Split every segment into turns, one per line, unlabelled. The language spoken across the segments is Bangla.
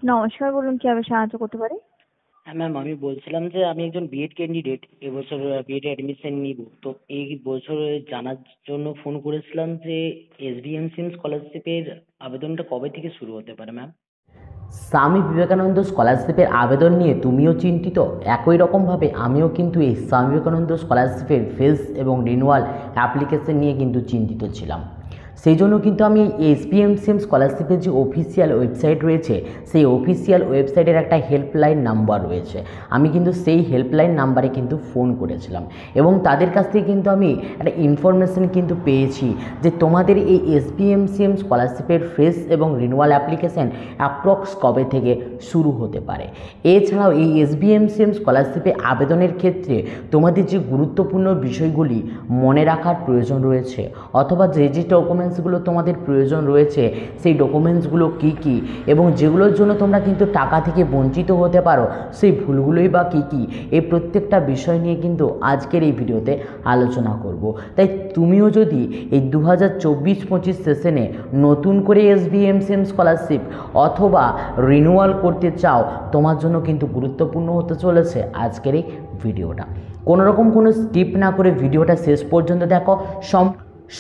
নমস্কার, বলুন কিভাবে সাহায্য করতে পারি?
হ্যাঁ ম্যাম, আমি বলছিলাম যে আমি একজন বিএড ক্যান্ডিডেট, এবছর বিএড অ্যাডমিশন নিব। তো এই বছর জানার জন্য ফোন করেছিলাম যে এসবিএমসিএম স্কলারশিপের আবেদনটা কবে থেকে শুরু হতে পারে ম্যাম?
স্বামী বিবেকানন্দ স্কলারশিপের আবেদন নিয়ে তুমিও চিন্তিত? একই রকমভাবে আমিও কিন্তু এই স্বামী বিবেকানন্দ স্কলারশিপের ফিস এবং রিনিউয়াল অ্যাপ্লিকেশন নিয়ে কিন্তু চিন্তিত ছিলাম। সেই জন্য কিন্তু আমি এসবিএমসিএম স্কলারশিপের যে অফিসিয়াল ওয়েবসাইট রয়েছে, সেই অফিসিয়াল ওয়েবসাইটের একটা হেল্পলাইন নাম্বার রয়েছে, আমি কিন্তু সেই হেল্পলাইন নাম্বারে কিন্তু ফোন করেছিলাম এবং তাদের কাছ থেকে কিন্তু আমি একটা ইনফরমেশন কিন্তু পেয়েছি যে তোমাদের এই এসবিএমসিএম স্কলারশিপের ফিস এবং রিনিউয়াল অ্যাপ্লিকেশন অ্যাপ্রক্স কবে থেকে শুরু হতে পারে। এছাড়াও এই এসবিএমসিএম স্কলারশিপে আবেদনের ক্ষেত্রে তোমাদের যে গুরুত্বপূর্ণ বিষয়গুলি মনে রাখার প্রয়োজন রয়েছে, অথবা যে যে ডকুমেন্টসগুলো তোমাদের প্রয়োজন রয়েছে সেই ডকুমেন্টসগুলো কী কী, এবং যেগুলোর জন্য তোমরা কিন্তু টাকা থেকে বঞ্চিত হতে পারো সেই ভুলগুলোই বা কী কী, এই প্রত্যেকটা বিষয় নিয়ে কিন্তু আজকের এই ভিডিওতে আলোচনা করব। তাই তুমিও যদি এই 2024-25 সেশনে নতুন করে এসবিএমসিএম স্কলারশিপ অথবা রিনিউয়াল করতে চাও, তোমার জন্য কিন্তু গুরুত্বপূর্ণ হতে চলেছে আজকের এই ভিডিওটা। কোনোরকম কোনো স্কিপ না করে ভিডিওটা শেষ পর্যন্ত দেখো।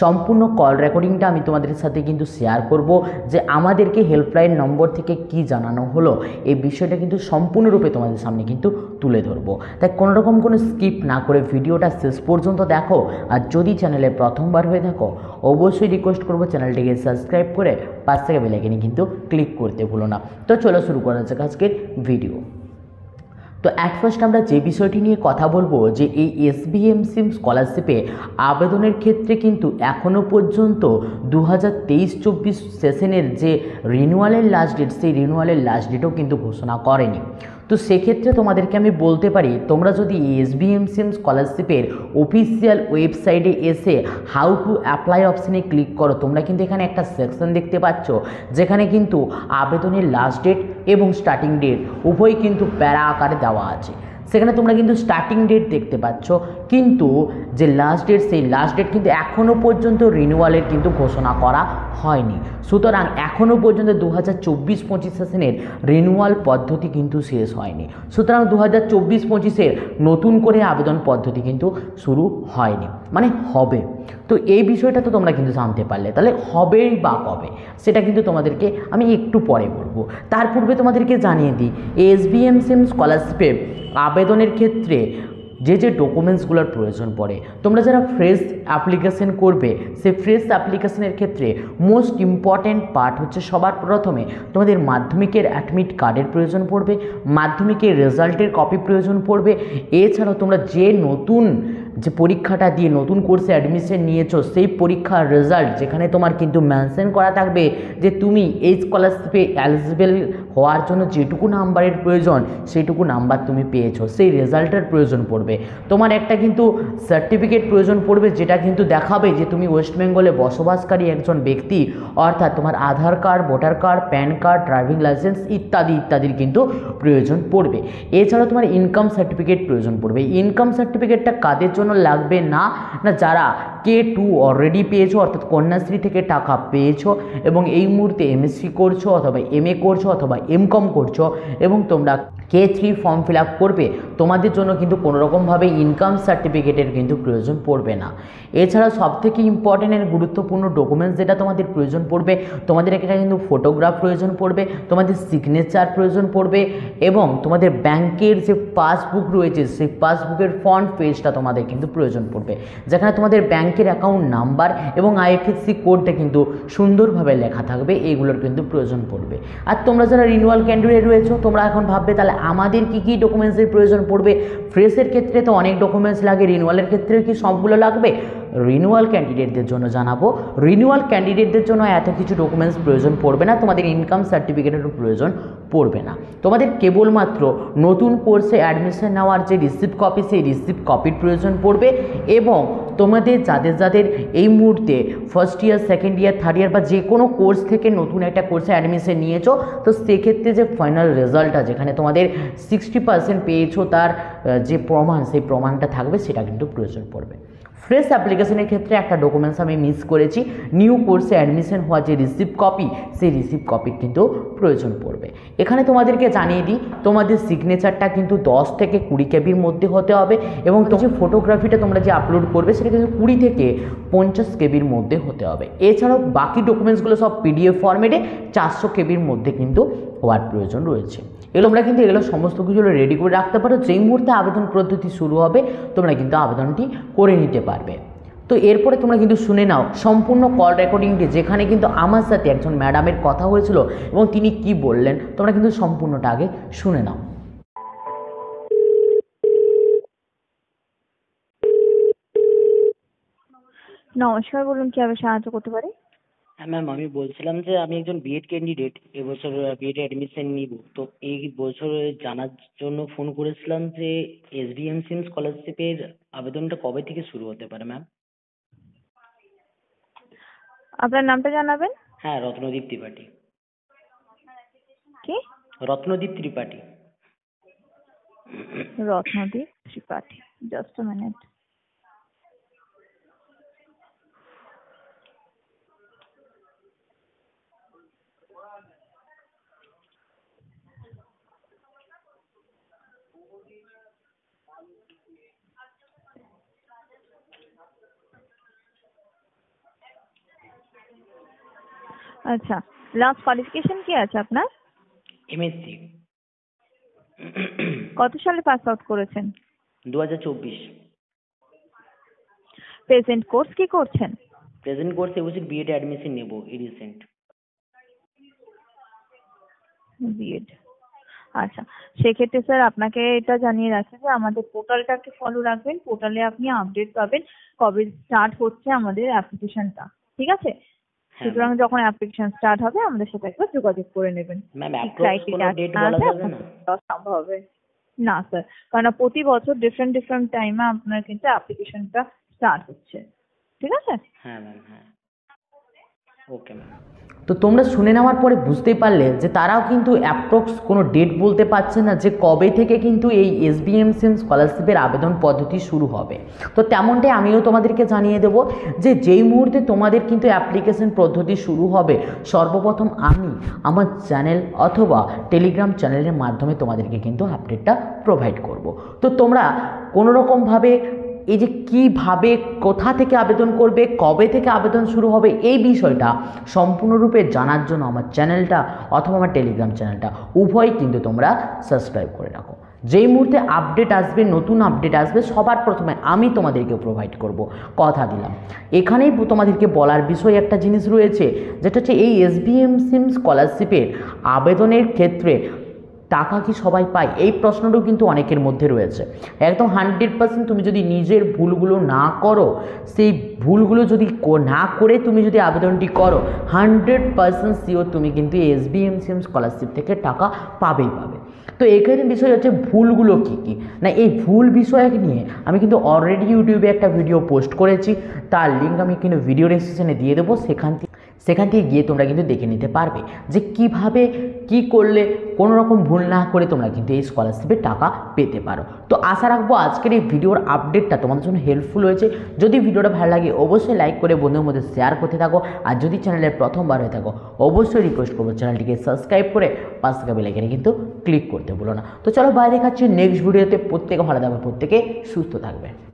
সম্পূর্ণ কল রেকর্ডিংটা আমি তোমাদের সাথে কিন্তু শেয়ার করব যে আমাদেরকে হেল্পলাইন নম্বর থেকে কি জানানো হলো, এই বিষয়টা কিন্তু সম্পূর্ণরূপে তোমাদের সামনে কিন্তু তুলে ধরবো। তাই কোনোরকম কোনো স্কিপ না করে ভিডিওটা শেষ পর্যন্ত দেখো। আর যদি চ্যানেলে প্রথমবার হয়ে থাকো, অবশ্যই রিকোয়েস্ট করবো চ্যানেলটিকে সাবস্ক্রাইব করে পাশ থেকে বেল আইকনে কিন্তু ক্লিক করতে ভুলো না। তো চলো শুরু করা যাক আজকের ভিডিও। তো অ্যাট ফার্স্ট আমরা যে বিষয়টি নিয়ে কথা বলবো যে এই এসবিএমসিএম স্কলারশিপে আবেদনের ক্ষেত্রে কিন্তু এখনও পর্যন্ত 2023-24 সেশনের যে রিনিউয়ালের লাস্ট ডেট, সেই রিনিউয়ালের লাস্ট ডেটও কিন্তু ঘোষণা করেনি। তো সেক্ষেত্রে তোমাদেরকে আমি বলতে পারি, তোমরা যদি এসবিএমসিএম স্কলারশিপের অফিসিয়াল ওয়েবসাইটে এসে হাউ টু অ্যাপ্লাই অপশানে ক্লিক করো, তোমরা কিন্তু এখানে একটা সেকশন দেখতে পাচ্ছ যেখানে কিন্তু আবেদনের লাস্ট ডেট এবং স্টার্টিং ডেট উভয়ই কিন্তু প্যারা আকারে দেওয়া আছে। সেখানে তোমরা কিন্তু স্টার্টিং ডেট দেখতে পাচ্ছ, কিন্তু যে লাস্ট ডেট, সেই লাস্ট ডেট কিন্তু এখনও পর্যন্ত রিনিউয়ালের কিন্তু ঘোষণা করা হয়নি। সুতরাং এখনও পর্যন্ত 2024-25 সেশনের রিনিউয়াল পদ্ধতি কিন্তু শেষ হয়নি। সুতরাং 2024-25-এর নতুন করে আবেদন পদ্ধতি কিন্তু শুরু হয়নি, মানে হবে। তো এই বিষয়টা তো তোমরা কিন্তু জানতে পারলে, তাহলে হবেই বা কবে সেটা কিন্তু তোমাদেরকে আমি একটু পরে বলবো। তার পূর্বে তোমাদেরকে জানিয়ে দিই, এসবিএমসিএম স্কলারশিপে আবেদনের ক্ষেত্রে যে যে ডকুমেন্টসগুলোর প্রয়োজন পড়ে, তোমরা যারা ফ্রেশ অ্যাপ্লিকেশন করবে, সেই ফ্রেশ অ্যাপ্লিকেশনের ক্ষেত্রে মোস্ট ইম্পর্ট্যান্ট পার্ট হচ্ছে সবার প্রথমে তোমাদের মাধ্যমিকের অ্যাডমিট কার্ডের প্রয়োজন পড়বে, মাধ্যমিকের রেজাল্টের কপি প্রয়োজন পড়বে। এছাড়াও তোমরা যে নতুন যে পরীক্ষাটা দিয়ে নতুন কোর্সে অ্যাডমিশন নিয়েছো, সেই পরীক্ষার রেজাল্ট যেখানে তোমার কিন্তু মেনশন করা থাকবে যে তুমি এই স্কলারশিপে এলিজিবল হওয়ার জন্য যেটুকু নাম্বারের প্রয়োজন সেইটুকু নাম্বার তুমি পেয়েছো, সেই রেজাল্টের প্রয়োজন পড়বে। তোমার একটা কিন্তু সার্টিফিকেট প্রয়োজন পড়বে যেটা কিন্তু দেখাবে যে তুমি ওয়েস্ট বেঙ্গলে বসবাসকারী একজন ব্যক্তি, অর্থাৎ তোমার Aadhaar card, voter card, PAN card, driving licence ইত্যাদি ইত্যাদির কিন্তু প্রয়োজন পড়বে। এছাড়াও তোমার ইনকাম সার্টিফিকেট প্রয়োজন পড়বে। ইনকাম সার্টিফিকেটটা কাদের জন্য লাগবে না যারা K2 অলরেডি পেয়েছো, অর্থাৎ কন্যাশ্রী থেকে টাকা পেয়েছো এবং এই মুহূর্তে এমএসসি করছো অথবা এমএ করছো অথবা এমকম করছো এবং তোমরা K3 ফর্ম ফিল আপ করবে, তোমাদের জন্য কিন্তু কোনোরকমভাবে ইনকাম সার্টিফিকেটের কিন্তু প্রয়োজন পড়বে না। এছাড়া সবথেকে ইম্পর্টেন্ট এর গুরুত্বপূর্ণ ডকুমেন্টস যেটা তোমাদের প্রয়োজন পড়বে, তোমাদের একটা কিন্তু ফটোগ্রাফ প্রয়োজন পড়বে, তোমাদের সিগনেচার প্রয়োজন পড়বে এবং তোমাদের ব্যাংকের যে পাসবুক রয়েছে সেই পাসবুকের ফ্রন্ট পেজটা তোমাদের কিন্তু প্রয়োজন পড়বে, যেখানে তোমাদের ব্যাংকের অ্যাকাউন্ট নাম্বার এবং আইএফএসসি কোডটা কিন্তু সুন্দরভাবে লেখা থাকবে, এইগুলোর কিন্তু প্রয়োজন পড়বে। আর তোমরা যারা রিনিউয়াল ক্যান্ডিডেট রয়েছো, তোমরা এখন ভাববে তাহলে আমাদের কী কী ডকুমেন্টসের প্রয়োজন পড়বে? ফ্রেশের ক্ষেত্রে তো অনেক ডকুমেন্টস লাগে, রিনিউয়ালের ক্ষেত্রে কি সবগুলো লাগবে? রিনিউয়াল ক্যান্ডিডেটদের জন্য জানাবো, রিনিউয়াল ক্যান্ডিডেটদের জন্য এত কিছু ডকুমেন্টস প্রয়োজন পড়বে না, তোমাদের ইনকাম সার্টিফিকেটেরও প্রয়োজন পড়বে না। তোমাদের কেবলমাত্র নতুন কোর্সে অ্যাডমিশন নেওয়ার যে রিসিপ্ট কপি, সেই রিসিপ্ট কপির প্রয়োজন পড়বে এবং তোমাদের যাদের যাদের এই মুহূর্তে first year, second year, third year বা যে কোনো কোর্স থেকে নতুন একটা কোর্সে অ্যাডমিশন নিয়েছো, তো সেক্ষেত্রে যে ফাইনাল রেজাল্টটা যেখানে তোমাদের 60% পেয়েছো তার যে প্রমাণ, সেই প্রমাণটা থাকবে, সেটা কিন্তু প্রয়োজন পড়বে। ফ্রেশ অ্যাপ্লিকেশনের ক্ষেত্রে একটা ডকুমেন্টস আমি মিস করেছি, নিউ কোর্সে অ্যাডমিশন হওয়া যে রিসিপ্ট কপি, সেই রিসিপ্ট কপির কিন্তু প্রয়োজন পড়বে। এখানে তোমাদেরকে জানিয়ে দিই, তোমাদের সিগনেচারটা কিন্তু 10 থেকে 20 কেবির মধ্যে হতে হবে এবং যে ফটোগ্রাফিটা তোমরা যে আপলোড করবে সেটা কিন্তু 20 থেকে 50 কেবির মধ্যে হতে হবে। এছাড়াও বাকি ডকুমেন্টসগুলো সব পিডিএফ ফরম্যাটে 400 কেবির মধ্যে কিন্তু হওয়ার প্রয়োজন রয়েছে। তোমরা কিন্তু এগুলো সমস্ত কিছু রেডি করে রাখতে পারো, যেই মুহূর্তে আবেদন পদ্ধতি শুরু হবে তোমরা কিন্তু আবেদনটি করে নিতে পারবে। তো এরপরে তোমরা কিন্তু শুনে নাও সম্পূর্ণ কল রেকর্ডিংটি, যেখানে কিন্তু আমার সাথে একজন ম্যাডামের কথা হয়েছিল এবং তিনি কি বললেন, তোমরা কিন্তু সম্পূর্ণটা আগে শুনে নাও।
নমস্কার, বলুন কিভাবে সাহায্য করতে পারি?
হ্যাঁ ম্যাম, আমি বলছিলাম যে আমি একজন বিএড ক্যান্ডিডেট, এবছর বিএড অ্যাডমিশন নিব। তো এই বছর জানার জন্য ফোন করেছিলাম যে এসবিএমসিম স্কলারশিপের আবেদনটা কবে থেকে শুরু হতে পারে ম্যাম?
আপনার নামটা জানাবেন।
হ্যাঁ, রত্নদীপ ত্রিপাঠী।
কি?
Ratnadeep Tripathi.
Ratnadeep Tripathi, just a minute. আচ্ছা, লাস্ট কোয়ালিফিকেশন কি আছে আপনার?
এমএসসি।
কত সালে পাস আউট করেছেন?
2024।
প্রেজেন্ট কোর্স কি করছেন?
প্রেজেন্ট কোর্স এবছর বিএড অ্যাডমিশন নেব, এই রিসেন্ট।
বিএড। আচ্ছা, সেক্ষেত্রে স্যার আপনাকে এটা জানিয়ে রাখি যে আমাদের পোর্টালটাকে ফলো রাখবেন। পোর্টালে আপনি আপডেট পাবেন কবে স্টার্ট হচ্ছে আমাদের অ্যাপ্লিকেশনটা, ঠিক আছে? সুতরাং যখন অ্যাপ্লিকেশন স্টার্ট হবে আমাদের সাথে একবার যোগাযোগ করে নেবেন।
ম্যাম, অ্যাপ্রক্স কোনো ডেট বলা যাবে না?
সম্ভব হবে না স্যার, কারণ প্রতি বছর ডিফারেন্ট টাইমে আপনার কিন্তু অ্যাপ্লিকেশনটা স্টার্ট হচ্ছে, ঠিক আছে?
হ্যাঁ ম্যাম, হ্যাঁ। Okay ma'am.
তো তোমরা শুনে নেওয়ার পরে বুঝতেই পারলে যে তারাও কিন্তু অ্যাপ্রক্স কোনো ডেট বলতে পারছে না যে কবে থেকে কিন্তু এই এসবিএমসিম স্কলারশিপের আবেদন পদ্ধতি শুরু হবে। তো তেমনটাই আমিও তোমাদেরকে জানিয়ে দেবো যে যেই মুহূর্তে তোমাদের কিন্তু অ্যাপ্লিকেশন পদ্ধতি শুরু হবে, সর্বপ্রথম আমি আমার চ্যানেল অথবা টেলিগ্রাম চ্যানেলের মাধ্যমে তোমাদেরকে কিন্তু আপডেটটা প্রোভাইড করব। তো তোমরা কোনোরকমভাবে এই যে কীভাবে কোথা থেকে আবেদন করবে, কবে থেকে আবেদন শুরু হবে, এই বিষয়টা সম্পূর্ণরূপে জানার জন্য আমার চ্যানেলটা অথবা আমার টেলিগ্রাম চ্যানেলটা উভয়ই কিন্তু তোমরা সাবস্ক্রাইব করে রাখো। যেই মুহূর্তে আপডেট আসবে, নতুন আপডেট আসবে, সবার প্রথমে আমি তোমাদেরকে প্রোভাইড করব, কথা দিলাম। এখানেই তোমাদেরকে বলার বিষয় একটা জিনিস রয়েছে, যেটা হচ্ছে এই এসবিএমসিম স্কলারশিপের আবেদনের ক্ষেত্রে টাকা কি সবাই পায়, এই প্রশ্নটাও কিন্তু অনেকের মধ্যে রয়েছে। একদম 100% তুমি যদি নিজের ভুলগুলো না করো, সেই ভুলগুলো যদি না করে তুমি যদি আবেদনটি করো, 100% শিওর তুমি কিন্তু এসবিএমসিম স্কলারশিপ থেকে টাকা পাবেই পাবে। তো এখানে বিষয় হচ্ছে ভুলগুলো কী কী না, এই ভুল বিষয় নিয়ে আমি কিন্তু অলরেডি ইউটিউবে একটা ভিডিও পোস্ট করেছি, তার লিঙ্ক আমি কিন্তু ভিডিও ডেসক্রিপশনে দিয়ে দেবো। সেখান থেকে গিয়ে তোমরা কিন্তু দেখে নিতে পারবে যে কিভাবে কি করলে কোনো রকম ভুল না করে তোমরা কিন্তু এই স্কলারশিপের টাকা পেতে পারো। তো আশা রাখবো আজকের এই ভিডিওর আপডেটটা তোমাদের জন্য হেল্পফুল হয়েছে। যদি ভিডিওটা ভালো লাগে অবশ্যই লাইক করে বন্ধুদের মধ্যে শেয়ার করতে থাকো, আর যদি চ্যানেলে প্রথমবার হয়ে থাকো অবশ্যই রিকোয়েস্ট করবো চ্যানেলটিকে সাবস্ক্রাইব করে পাশে থাকা বেল আইকনে কিন্তু ক্লিক করতে ভুলো না। তো চলো বাইরে দেখাচ্ছি নেক্সট ভিডিওতে। প্রত্যেকে ভালো থাকবে, প্রত্যেকে সুস্থ থাকবে।